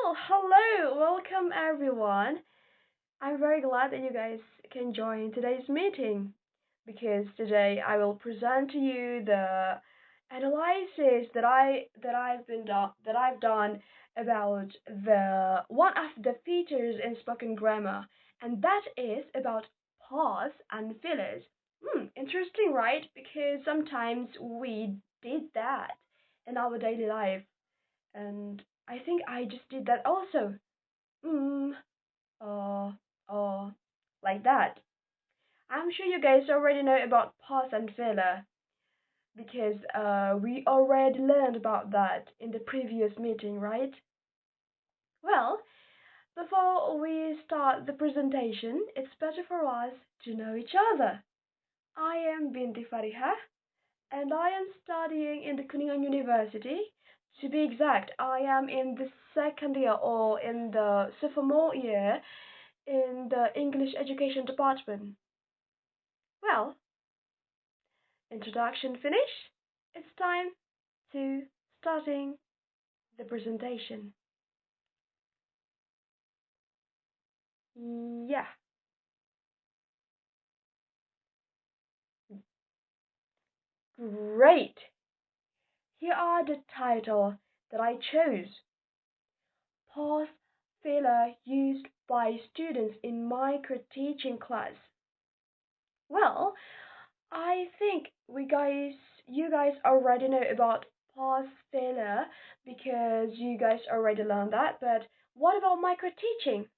Well, hello, welcome everyone. I'm very glad that you guys can join today's meeting because today I will present to you the analysis that I've done about the one of the features in spoken grammar, and that is about pause and fillers. Interesting, right? Because sometimes we did that in our daily life, and I think I just did that also. Mm, uh, uh, like that. I'm sure you guys already know about pause and filler because we already learned about that in the previous meeting, right? Well, before we start the presentation, it's better for us to know each other. I am Binti Farihah and I am studying in the Kuningan University. To be exact, I am in the second year or in the sophomore year in the English Education Department. Well, introduction finished. It's time to starting the presentation. Yeah, great. Here are the title that I chose. Pause filler used by students in microteaching class. Well, I think you guys already know about pause filler because you guys already learned that. But what about microteaching?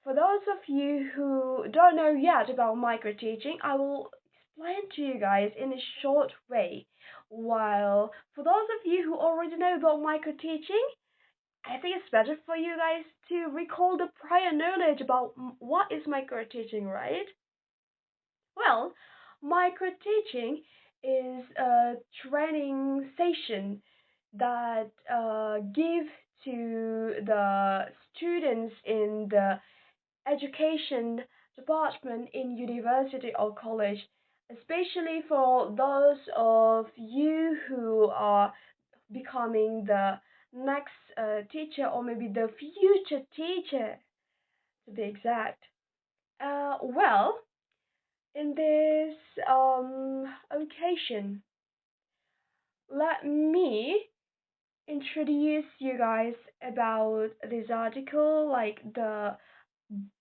For those of you who don't know yet about microteaching, I will explain to you guys in a short way. While for those of you who already know about microteaching, I think it's better for you guys to recall the prior knowledge about what is microteaching, right? Well, microteaching is a training session that give to the students in the education department in university or college, especially for those of you who are becoming the next teacher or maybe the future teacher, to be exact. Well, in this occasion, let me introduce you guys about this article, like the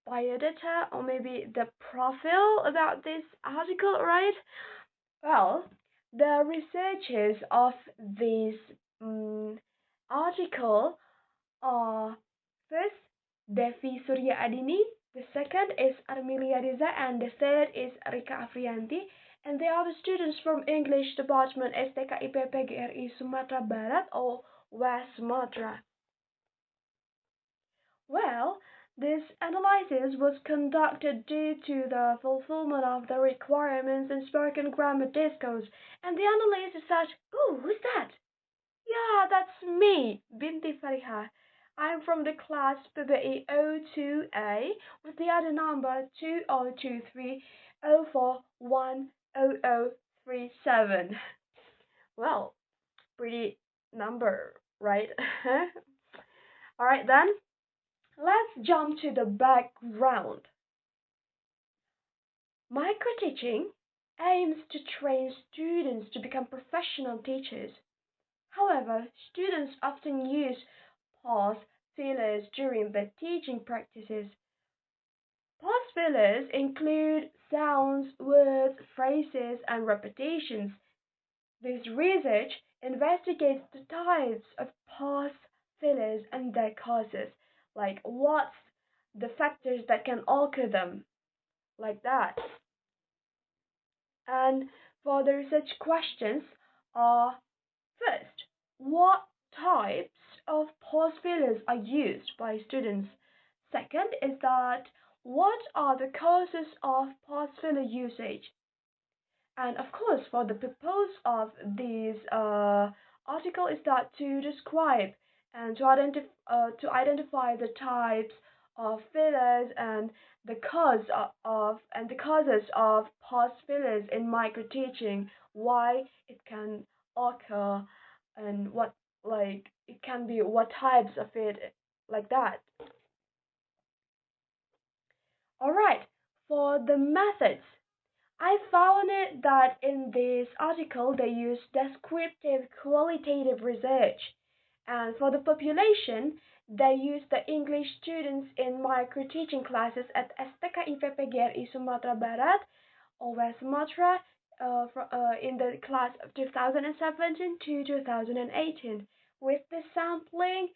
biodata or maybe the profile about this article, right? Well, the researchers of this article are first Devi Surya Adini, the second is Armilia Riza, and the third is Rika Afrianti. And they are the students from English Department STK IPP GRI Sumatera Barat or West Sumatra. Well, this analysis was conducted due to the fulfillment of the requirements in spoken grammar discourse, and the analyst is such, "Oh, who's that?" "Yeah, that's me, Binti Farihah. I'm from the class PBE 02A with the other number 2023041037. Well, pretty number, right? Alright then, let's jump to the background. Microteaching aims to train students to become professional teachers. However, students often use pause fillers during their teaching practices. Pause fillers include sounds, words, phrases, and repetitions. This research investigates the types of pause fillers and their causes, like what's the factors that can occur them, like that. And for the research questions are first, what types of pause fillers are used by students? Second is that what are the causes of pause filler usage? And of course, for the purpose of this article is that to describe and to identify the types of fillers and the the causes of pause fillers in microteaching, why it can occur, and what like it can be what types of it, like that. Alright, for the methods, I found it that in this article they use descriptive qualitative research, and for the population they use the English students in microteaching classes at STK IPPGRI Sumatera Barat or West Sumatra in the class of 2017 to 2018 with the sampling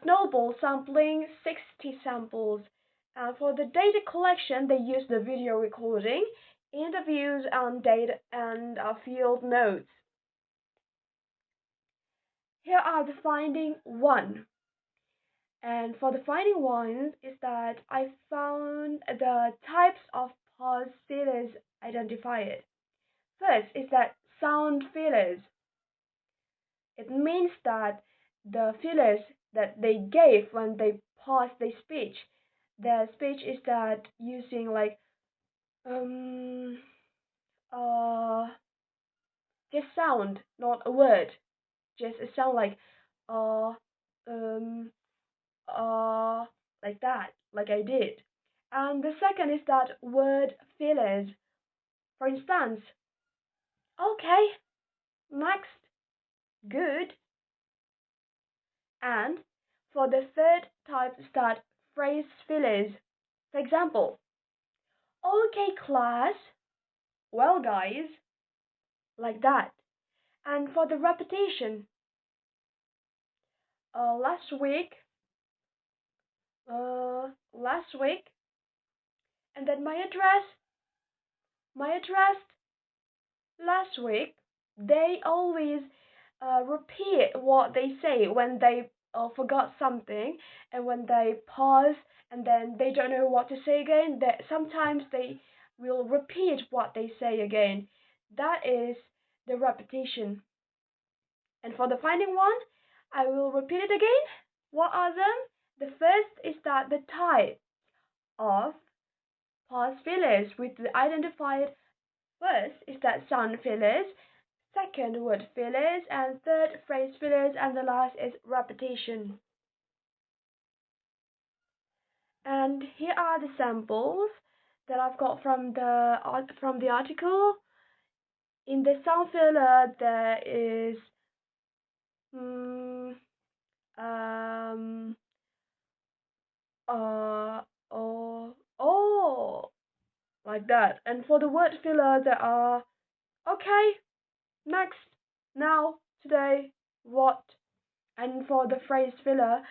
snowball sampling 60 samples. And for the data collection, they use the video recording, interviews, and data and field notes. Here are the finding one. And for the finding one is that I found the types of pause fillers identified. First is that sound fillers. It means that the fillers that they gave when they paused their speech is that using like um uh just sound, not a word, just a sound like uh um uh like that, like I did. And the second is that word fillers. For instance, okay, next, good. And for the third type, start phrase fillers. For example, okay, class, well, guys, like that. And for the repetition, last week, last week, and then my address, last week. They always repeat what they say when they forgot something and when they pause and then they don't know what to say again. That sometimes they will repeat what they say again. That is the repetition. And for the finding one, I will repeat it again. What are them? The first is that the type of pause fillers with the identified first is that sound fillers, second word fillers, and third phrase fillers, and the last is repetition. And here are the samples that I've got from the article. In the sound filler, there is mm, um oh like that. And for the word filler, there are okay, next, now, today, what. And for the phrase filler,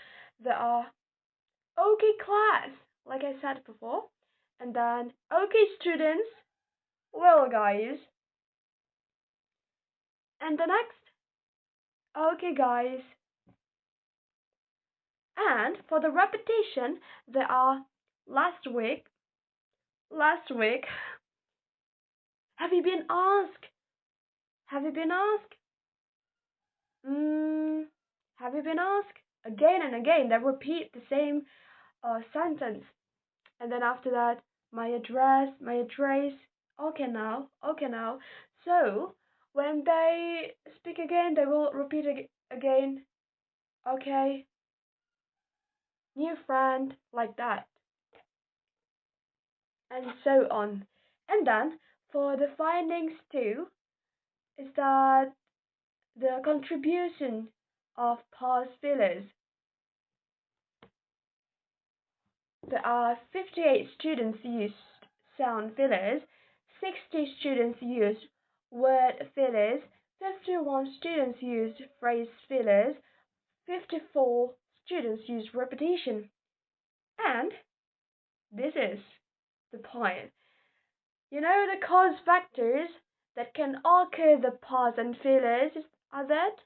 there are okay, class, like I said before, and then okay, students, well, guys, and the next, okay, guys. And for the repetition, there are last week, last week. Have you been asked? Have you been asked? Mm, have you been asked? Again and again, they repeat the same sentence. And then after that, my address, my address. Okay now, okay now. So when they speak again, they will repeat again. Okay, new friend, like that, and so on. And then for the findings too, is that the contribution of pause fillers. There are 58 students used sound fillers, 60 students used word fillers, 51 students used phrase fillers, 54 students used repetition. And this is the point. You know the cause factors that can occur the pause and fillers are that?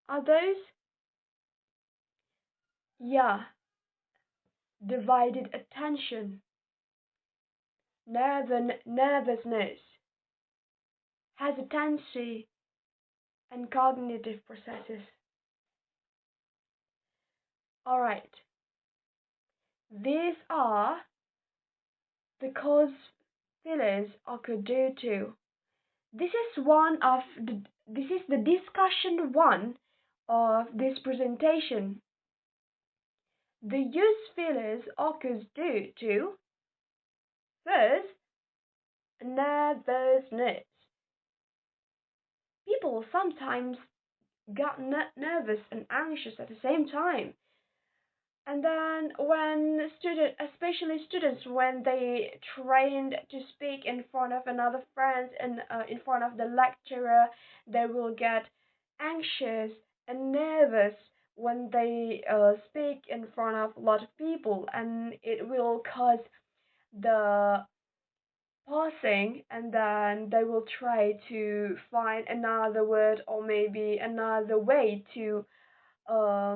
Are those? Yeah, divided attention, nervousness, hesitancy, and cognitive processes. Alright, these are the cause fillers occur due to. This is the discussion one of this presentation. The use fillers occurs due to first nervousness. People sometimes get nervous and anxious at the same time. And then when students, especially students, when they trained to speak in front of another friends and in front of the lecturer, they will get anxious and nervous when they speak in front of a lot of people, and it will cause the pausing, and then they will try to find another word or maybe another way to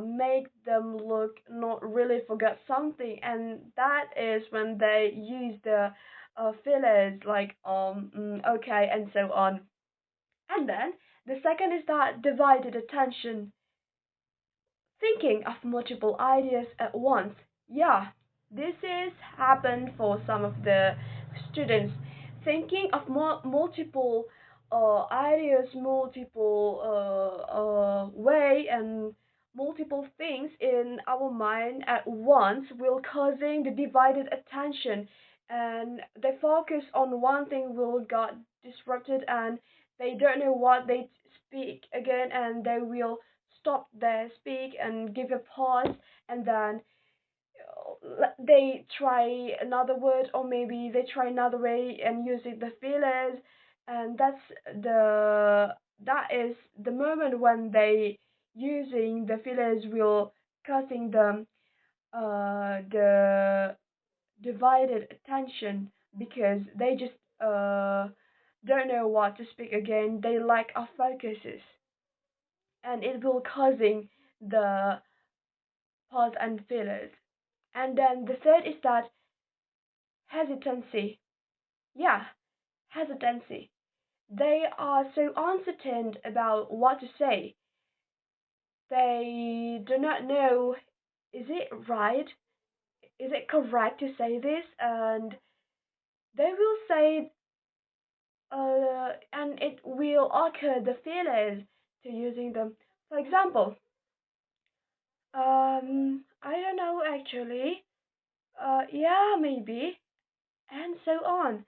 make them look not really forget something, and that is when they use the fillers like okay and so on. And then the second is that divided attention, thinking of multiple ideas at once. Yeah, this is happened for some of the students, thinking of multiple ideas, multiple way and multiple things in our mind at once will causing the divided attention, and they focus on one thing will got disrupted, and they don't know what they speak again, and they will stop their speak and give a pause, and then they try another word or maybe they try another way and using the fillers, and the that is the moment when they using the fillers will causing them the divided attention, because they just don't know what to speak again, they lack of focuses, and it will causing the pause and fillers. And then the third is that hesitancy. Yeah, hesitancy. They are so uncertain about what to say. They do not know, is it right? Is it correct to say this? And they will say, and it will occur the feelings to using them. For example, I don't know actually. Yeah, maybe, and so on,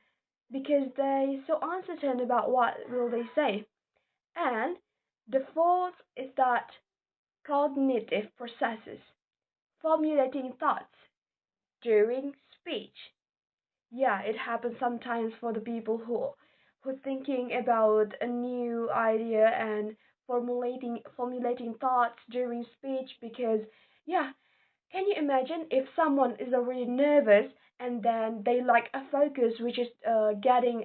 because they so uncertain about what will they say. And the fourth is that cognitive processes, formulating thoughts during speech. Yeah, it happens sometimes for the people who thinking about a new idea and formulating thoughts during speech, because yeah, can you imagine if someone is already nervous and then they like a focus which is getting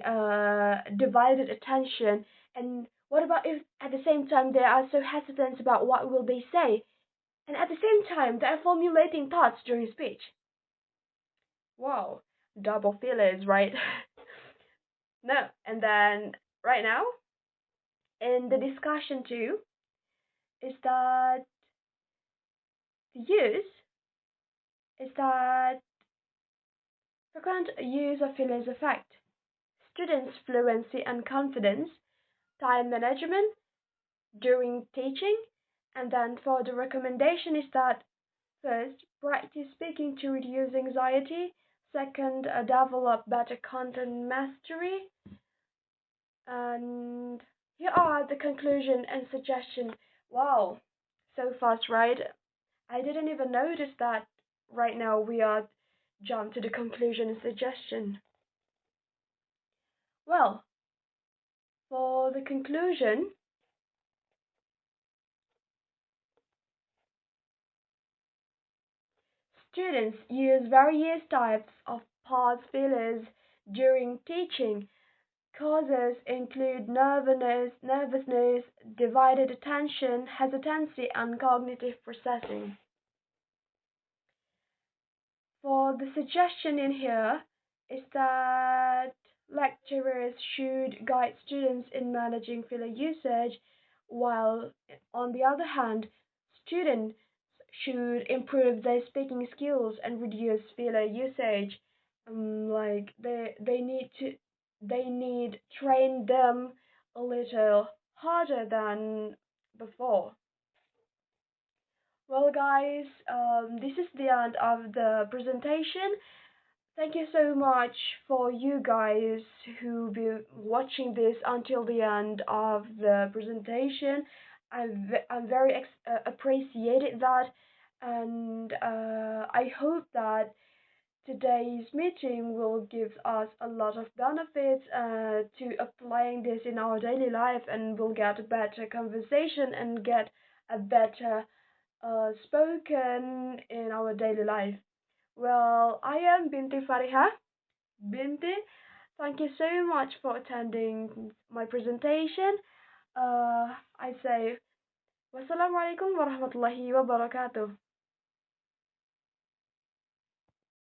divided attention, and what about if at the same time they are so hesitant about what will they say, and at the same time they are formulating thoughts during speech? Wow, double feelings, right? No, and then right now in the discussion too is that the use is that frequent use of feelings affect students' fluency and confidence, time management during teaching, and then for the recommendation is that first, practice speaking to reduce anxiety. Second, develop better content mastery. And here are the conclusion and suggestion. Wow, so fast, right? I didn't even notice that right now we are jump to the conclusion and suggestion. Well, for the conclusion, students use various types of pause fillers during teaching. Causes include nervousness, divided attention, hesitancy, and cognitive processing. For the suggestion in here is that lecturers should guide students in managing filler usage, while on the other hand, students should improve their speaking skills and reduce filler usage. Like they need train them a little harder than before. Well, guys, this is the end of the presentation. Thank you so much for you guys who be watching this until the end of the presentation. I'm very appreciated that, and I hope that today's meeting will give us a lot of benefits to applying this in our daily life, and we'll get a better conversation and get a better spoken in our daily life. Well, I am Binti Farihah. Binti, thank you so much for attending my presentation. I say, Wassalamualaikum warahmatullahi wabarakatuh.